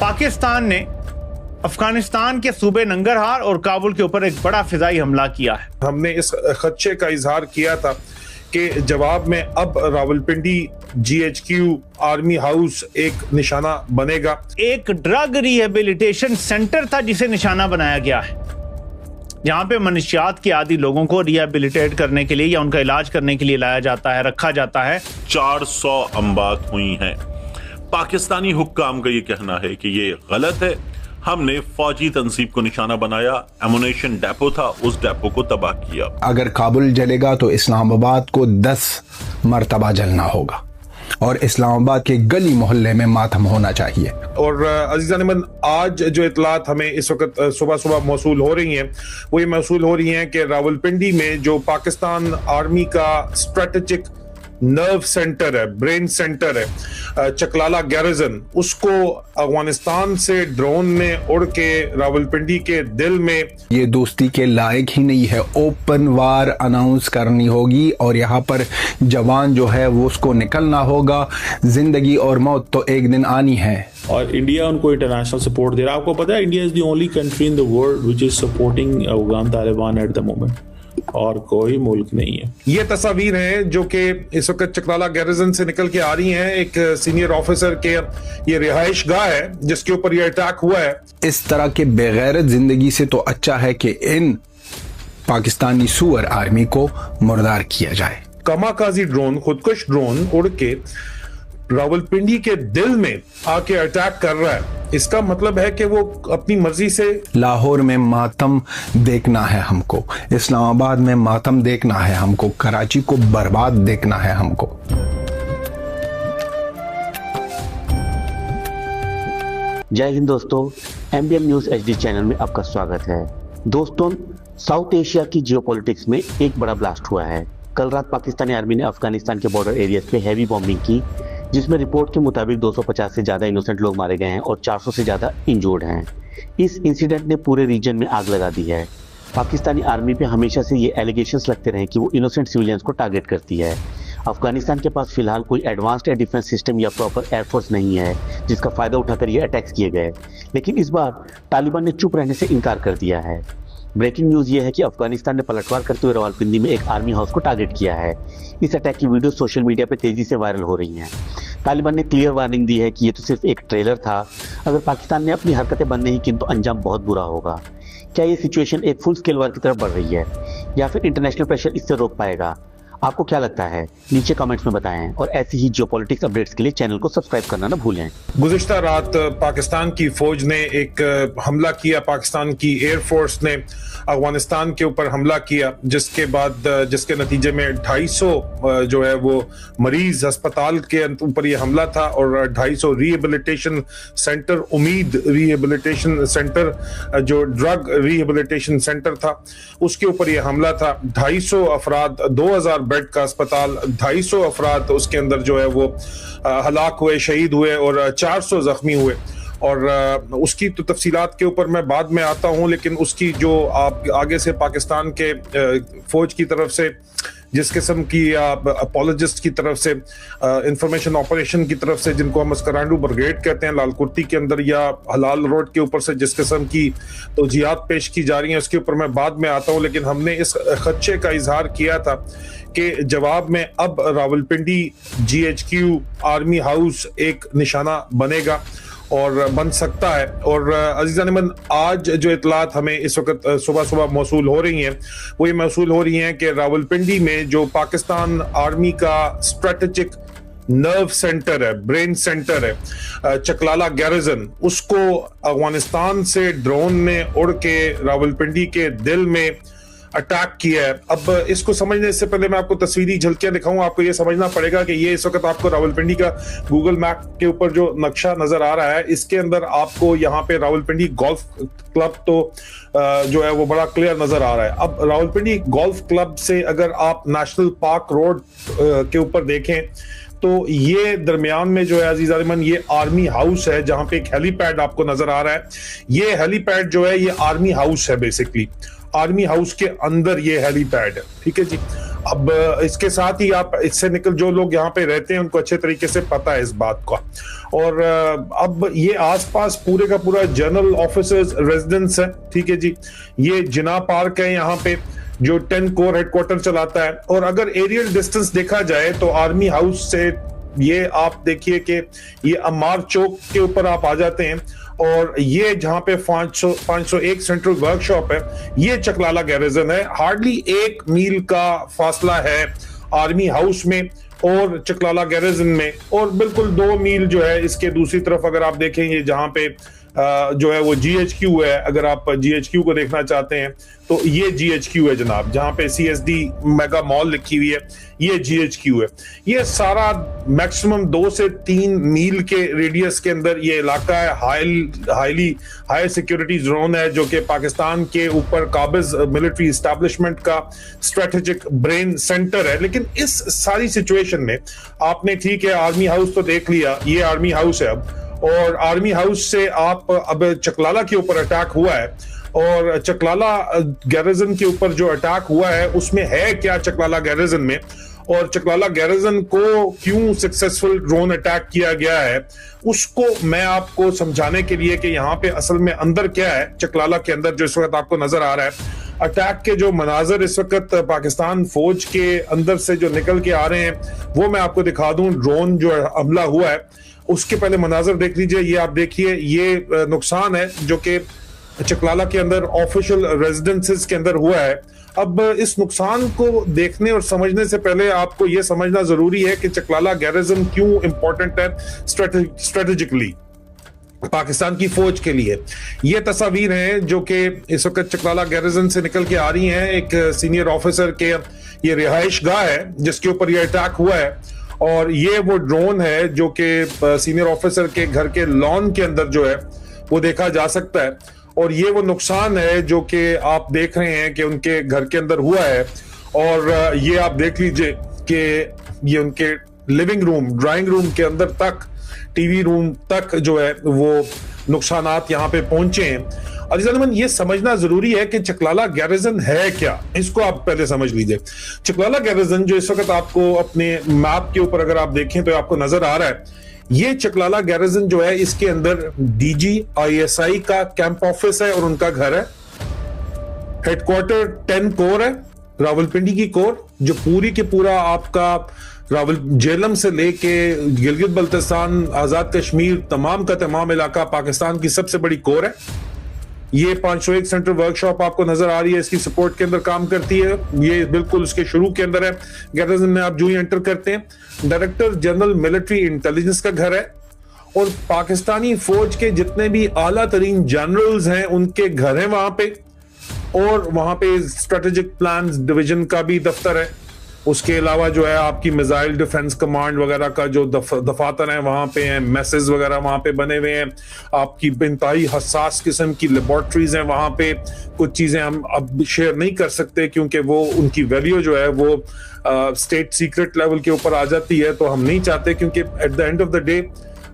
पाकिस्तान ने अफगानिस्तान के सूबे नंगरहार और काबुल के ऊपर एक बड़ा फिजाई हमला किया है। हमने इस खदशे का इजहार किया था कि जवाब में अब रावलपिंडी GHQ आर्मी हाउस एक निशाना बनेगा। एक ड्रग रिहेबिलिटेशन सेंटर था जिसे निशाना बनाया गया है, जहां पे मनशियात के आदी लोगों को रिहेबिलिटेट करने के लिए या उनका इलाज करने के लिए लाया जाता है, रखा जाता है। 400 अम्बात हुई हैं। पाकिस्तानी हुक्काम का ये कहना है कि ये गलत है। हमने फौजी तंसीब को निशाना बनाया, एमुनेशन डेपो था, उस डेपो को तबाह किया। अगर काबुल जलेगा तो इस्लामाबाद को 10 मरतबा जलना होगा और इस्लामाबाद के गली मोहल्ले में मातम होना चाहिए। और अजीज़ान मन, आज जो इतलात हमें इस वक्त सुबह सुबह मौसूल हो रही हैं वो ये मौसूल हो रही हैं कि रावलपिंडी में जो पाकिस्तान आर्मी का स्ट्रेटेजिक नर्व सेंटर है, ब्रेन सेंटर है, चकलाला गैरिजन, उसको अफगानिस्तान से ड्रोन ने उड़ के रावलपिंडी के दिल में, ये दोस्ती के लायक ही नहीं है। ओपन वार अनाउंस करनी होगी और यहाँ पर जवान जो है वो उसको निकलना होगा। जिंदगी और मौत तो एक दिन आनी है। और इंडिया उनको इंटरनेशनल सपोर्ट दे रहा है। आपको पता है India is the only country in the world which is supporting Afghan Taliban at the moment, और कोई मुल्क नहीं है। ये तस्वीर है जो कि इस वक्त चकलाला गैरिजन से निकल के आ रही हैं। एक सीनियर ऑफिसर के ये रिहाइश गाह है जिसके ऊपर ये अटैक हुआ है। इस तरह के बेगैरत जिंदगी से तो अच्छा है कि इन पाकिस्तानी सुअर आर्मी को मुर्दार किया जाए। कमाकाजी ड्रोन, खुदकुश ड्रोन उड़ के रावलपिंडी के दिल में आके अटैक कर रहा है। इसका मतलब है कि वो अपनी मर्जी से लाहौर में मातम देखना है हमको, इस्लामाबाद में मातम देखना है हमको, कराची को बर्बाद देखना है हमको। जय हिंद दोस्तों, MBM न्यूज HD चैनल में आपका स्वागत है। दोस्तों, साउथ एशिया की जियोपॉलिटिक्स में एक बड़ा ब्लास्ट हुआ है। कल रात पाकिस्तानी आर्मी ने अफगानिस्तान के बॉर्डर एरियाज पे हैवी बॉम्बिंग की, जिसमें रिपोर्ट के मुताबिक 250 से ज़्यादा इनोसेंट लोग मारे गए हैं और 400 से ज़्यादा इंजर्ड हैं। इस इंसिडेंट ने पूरे रीजन में आग लगा दी है। पाकिस्तानी आर्मी पे हमेशा से ये एलिगेशंस लगते रहे कि वो इनोसेंट सिविलियंस को टारगेट करती है। अफगानिस्तान के पास फिलहाल कोई एडवांस्ड एयर डिफेंस सिस्टम या प्रॉपर एयरफोर्स नहीं है जिसका फ़ायदा उठाकर ये अटैक्स किए गए, लेकिन इस बार तालिबान ने चुप रहने से इनकार कर दिया है। ब्रेकिंग न्यूज़ ये है कि अफगानिस्तान ने पलटवार करते हुए रावलपिंडी में एक आर्मी हाउस को टारगेट किया है। इस अटैक की वीडियो सोशल मीडिया पे तेजी से वायरल हो रही हैं। तालिबान ने क्लियर वार्निंग दी है कि ये तो सिर्फ एक ट्रेलर था, अगर पाकिस्तान ने अपनी हरकतें बंद नहीं की तो अंजाम बहुत बुरा होगा। क्या ये सिचुएशन एक फुल स्केल वार की तरफ बढ़ रही है या फिर इंटरनेशनल प्रेशर इससे रोक पाएगा? आपको क्या लगता है? नीचे कमेंट्स में बताएं और ऐसी ही जियोपॉलिटिक्स अपडेट्स के लिए चैनल को सब्सक्राइब करना ना भूलें। गुज़िश्ता रात पाकिस्तान की फौज ने एक हमला किया, पाकिस्तान की एयरफोर्स ने अफगानिस्तान के ऊपर हमला किया, जिसके बाद जिसके नतीजे में 250 जो है वो मरीज अस्पताल के ऊपर ये हमला था और 250 रिहेबिलिटेशन सेंटर, उम्मीद रिहेबिलिटेशन सेंटर जो ड्रग रिहेबिलिटेशन सेंटर था उसके ऊपर ये हमला था। 250 अफराद, 2000 बेड का अस्पताल, 250 अफराद उसके अंदर जो है वो हलाक हुए, शहीद हुए और 400 जख्मी हुए। और उसकी तो तफसीलात के ऊपर मैं बाद में आता हूं, लेकिन उसकी जो आप आगे से पाकिस्तान के फौज की तरफ से जिस किस्म की अपोलोजिस्ट की तरफ से इंफॉर्मेशन ऑपरेशन की तरफ से, जिनको हम अस्करांडू ब्रिगेड कहते हैं, लालकुर्ती के अंदर या हलाल रोड के ऊपर से जिस किस्म की तौजीहात पेश की जा रही हैं, उसके ऊपर मैं बाद में आता हूं। लेकिन हमने इस खदशे का इजहार किया था कि जवाब में अब रावलपिंडी GHQ आर्मी हाउस एक निशाना बनेगा और बन सकता है। और अजीज़ान मन, आज जो इतलात हमें इस वक्त सुबह सुबह मौसूल हो रही हैं वो ये मौसूल हो रही हैं कि रावलपिंडी में जो पाकिस्तान आर्मी का स्ट्रेटेजिक नर्व सेंटर है, ब्रेन सेंटर है, चकलाला गैरिजन, उसको अफगानिस्तान से ड्रोन ने उड़ के रावलपिंडी के दिल में अटैक किया है। अब इसको समझने से पहले मैं आपको तस्वीरी झलकियां दिखाऊं। आपको ये समझना पड़ेगा कि ये इस वक्त आपको रावलपिंडी का गूगल मैप के ऊपर जो नक्शा नजर आ रहा है, इसके अंदर आपको यहाँ पे रावलपिंडी गोल्फ क्लब तो जो है वो बड़ा क्लियर नजर आ रहा है। अब रावलपिंडी गोल्फ क्लब से अगर आप नेशनल पार्क रोड के ऊपर देखें तो ये दरमियान में जो है अजीज अरमान, ये आर्मी हाउस है जहां पे एक हेलीपैड आपको नजर आ रहा है। ये हेलीपैड जो है ये आर्मी हाउस है, बेसिकली आर्मी हाउस के अंदर ये हेलीपैड है, ठीक है जी। अब इसके साथ ही आप इससे निकल, जो लोग यहाँ पे रहते हैं उनको अच्छे तरीके से पता है इस बात का। और अब ये आसपास पूरे का पूरा जनरल ऑफिसर्स रेजिडेंस है, ठीक है जी। ये जिना पार्क है यहाँ पे, जो 10 कोर हेडक्वार्टर चलाता है। और अगर एरियल डिस्टेंस देखा जाए तो आर्मी हाउस से ये आप देखिए कि ये अमार चौक के ऊपर आप आ जाते हैं, और ये जहां पे 501 सेंट्रल वर्कशॉप है, ये चकलाला गैरिजन है। हार्डली 1 मील का फासला है आर्मी हाउस में और चकलाला गैरिजन में, और बिल्कुल 2 मील जो है इसके दूसरी तरफ अगर आप देखेंगे जहां पे जो है वो GHQ है। अगर आप GHQ को देखना चाहते हैं तो ये GHQ है जनाब, जहां पे CSD मेगा मॉल लिखी हुई है, ये GHQ है। ये सारा मैक्सिमम 2 से 3 मील के रेडियस के अंदर ये इलाका है। हाई सिक्योरिटी जोन है, जो कि पाकिस्तान के ऊपर काबिज मिलिट्री एस्टैब्लिशमेंट का स्ट्रेटेजिक ब्रेन सेंटर है। लेकिन इस सारी सिचुएशन में आपने, ठीक है, आर्मी हाउस तो देख लिया, ये आर्मी हाउस है अब, और आर्मी हाउस से आप अब चकलाला के ऊपर अटैक हुआ है, और चकलाला गैरिजन के ऊपर जो अटैक हुआ है उसमें है क्या चकलाला गैरिजन में, और चकलाला गैरिजन को क्यों सक्सेसफुल ड्रोन अटैक किया गया है, उसको मैं आपको समझाने के लिए कि यहाँ पे असल में अंदर क्या है चकलाला के अंदर जो इस वक्त आपको नजर आ रहा है। अटैक के जो मनाजर इस वक्त पाकिस्तान फौज के अंदर से जो निकल के आ रहे हैं वो मैं आपको दिखा दूं। ड्रोन जो हमला हुआ है उसके पहले मनाजर देख लीजिए। ये आप देखिए, ये नुकसान है जो कि चकलाला के अंदर ऑफिशियल रेजिडेंसेस के अंदर हुआ है। अब इस नुकसान को देखने और समझने से पहले आपको यह समझना जरूरी है कि चकलाला गैरिजन क्यों इंपॉर्टेंट है स्ट्रेटेजिकली पाकिस्तान की फौज के लिए। ये तस्वीर हैं जो कि इस वक्त चकलाला गैरिजन से निकल के आ रही हैं। एक सीनियर ऑफिसर के ये रिहाइश गाह है जिसके ऊपर ये अटैक हुआ है, और ये वो ड्रोन है जो कि सीनियर ऑफिसर के घर के लॉन के अंदर जो है वो देखा जा सकता है। और ये वो नुकसान है जो कि आप देख रहे हैं कि उनके घर के अंदर हुआ है। और ये आप देख लीजिए कि ये उनके लिविंग रूम, ड्राइंग रूम के अंदर तक, टीवी रूम तक जो है वो नुकसानात यहाँ पे पहुंचे हैं। अजीज़, ये समझना जरूरी है कि चकलाला गैरिजन है क्या, इसको आप पहले समझ लीजिए। चकलाला गैरिजन जो इस वक्त आपको अपने मैप के ऊपर अगर आप देखें तो आपको नजर आ रहा है, ये चकलाला गैरिजन जो है इसके अंदर DG ISI का कैंप ऑफिस है और उनका घर है। हेडक्वार्टर 10 कोर है, रावलपिंडी की कोर, जो पूरी के पूरा आपका जेलम से लेके गिलगित बल्तिस्तान, आजाद कश्मीर, तमाम का तमाम इलाका पाकिस्तान की सबसे बड़ी कोर है। ये 501 सेंट्रल वर्कशॉप आपको नजर आ रही है, इसकी सपोर्ट के अंदर काम करती है। ये बिल्कुल उसके शुरू के अंदर है। गैरिजन में आप जो ही एंटर करते हैं, डायरेक्टर जनरल मिलिट्री इंटेलिजेंस का घर है, और पाकिस्तानी फौज के जितने भी आला तरीन जनरल्स हैं उनके घर हैं वहां पे, और वहां पे स्ट्रेटेजिक प्लान डिवीजन का भी दफ्तर है। उसके अलावा जो है आपकी मिसाइल डिफेंस कमांड वगैरह का जो दफातर है वहां पे हैं, मैसेज वगैरह वहां पे बने हुए हैं। आपकी इंतहाई हसास किस्म की लेबोरेटरीज हैं वहां पे। कुछ चीजें हम अब शेयर नहीं कर सकते क्योंकि वो उनकी वैल्यू जो है वो स्टेट सीक्रेट लेवल के ऊपर आ जाती है, तो हम नहीं चाहते, क्योंकि at the end of the day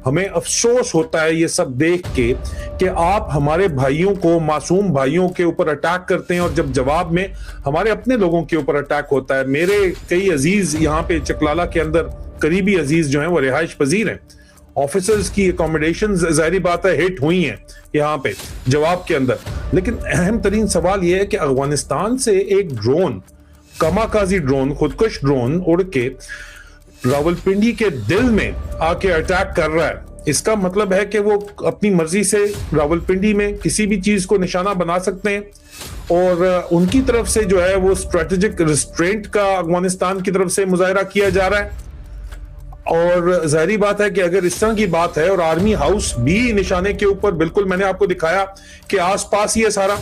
हमें अफसोस होता है ये सब देख के कि आप हमारे भाइयों को, मासूम भाइयों के ऊपर अटैक करते हैं, और जब जवाब में हमारे अपने लोगों के ऊपर अटैक होता है। मेरे कई अजीज यहाँ पे चकलाला के अंदर, करीबी अजीज जो हैं वो रिहाइश पजीर हैं। ऑफिसर्स की अकोमोडेशन जाहिर बात है हिट हुई हैं यहाँ पे जवाब के अंदर। लेकिन अहम तरीन सवाल यह है कि अफगानिस्तान से एक ड्रोन, कमाकाजी ड्रोन, खुदकुश ड्रोन उड़ के रावलपिंडी के दिल में आके अटैक कर रहा है। इसका मतलब है कि वो अपनी मर्जी से रावलपिंडी में किसी भी चीज को निशाना बना सकते हैं, और उनकी तरफ से जो है वो स्ट्रेटेजिक रिस्ट्रेंट का अफगानिस्तान की तरफ से मुजाहरा किया जा रहा है। और जाहिर बात है कि अगर इस तरह की बात है, और आर्मी हाउस भी निशाने के ऊपर, बिल्कुल मैंने आपको दिखाया कि आसपास ही है सारा,